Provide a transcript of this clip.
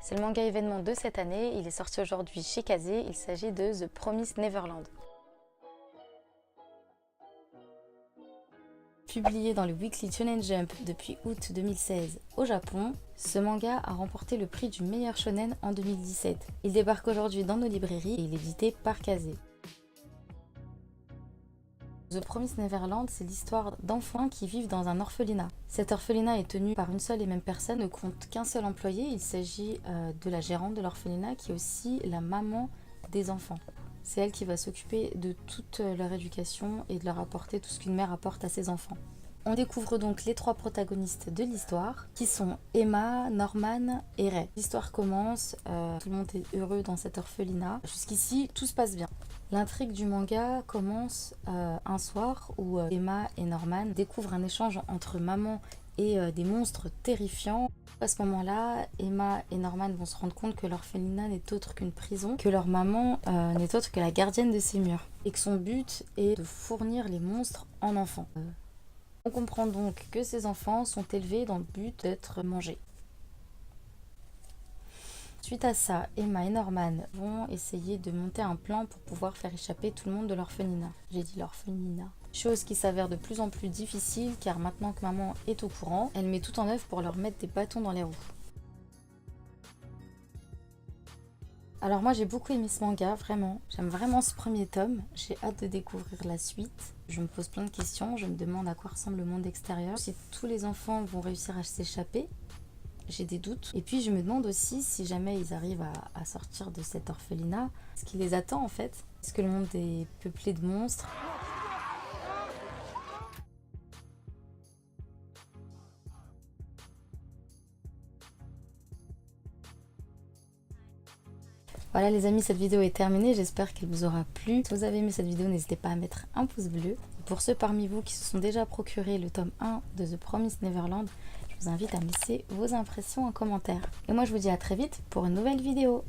C'est le manga événement de cette année, il est sorti aujourd'hui chez Kazé, il s'agit de The Promised Neverland. Publié dans le Weekly Shonen Jump depuis août 2016 au Japon, ce manga a remporté le prix du meilleur shonen en 2017. Il débarque aujourd'hui dans nos librairies et il est édité par Kazé. The Promised Neverland, c'est l'histoire d'enfants qui vivent dans un orphelinat. Cet orphelinat est tenu par une seule et même personne, ne compte qu'un seul employé. Il s'agit de la gérante de l'orphelinat qui est aussi la maman des enfants. C'est elle qui va s'occuper de toute leur éducation et de leur apporter tout ce qu'une mère apporte à ses enfants. On découvre donc les trois protagonistes de l'histoire, qui sont Emma, Norman et Ray. L'histoire commence, tout le monde est heureux dans cet orphelinat. Jusqu'ici, tout se passe bien. L'intrigue du manga commence un soir où Emma et Norman découvrent un échange entre maman et des monstres terrifiants. À ce moment-là, Emma et Norman vont se rendre compte que l'orphelinat n'est autre qu'une prison, que leur maman n'est autre que la gardienne de ces murs, et que son but est de fournir les monstres en enfants. On comprend donc que ces enfants sont élevés dans le but d'être mangés. Suite à ça, Emma et Norman vont essayer de monter un plan pour pouvoir faire échapper tout le monde de l'orphelinat. J'ai dit l'orphelinat. Chose qui s'avère de plus en plus difficile car maintenant que maman est au courant, elle met tout en œuvre pour leur mettre des bâtons dans les roues. Alors moi j'ai beaucoup aimé ce manga, vraiment. J'aime vraiment ce premier tome. J'ai hâte de découvrir la suite. Je me pose plein de questions, je me demande à quoi ressemble le monde extérieur. Si tous les enfants vont réussir à s'échapper. J'ai des doutes. Et puis je me demande aussi si jamais ils arrivent à sortir de cet orphelinat, ce qui les attend en fait. Est-ce que le monde est peuplé de monstres ? Voilà les amis, cette vidéo est terminée, j'espère qu'elle vous aura plu. Si vous avez aimé cette vidéo, n'hésitez pas à mettre un pouce bleu. Pour ceux parmi vous qui se sont déjà procuré le tome 1 de The Promised Neverland, je vous invite à me laisser vos impressions en commentaire. Et moi je vous dis à très vite pour une nouvelle vidéo.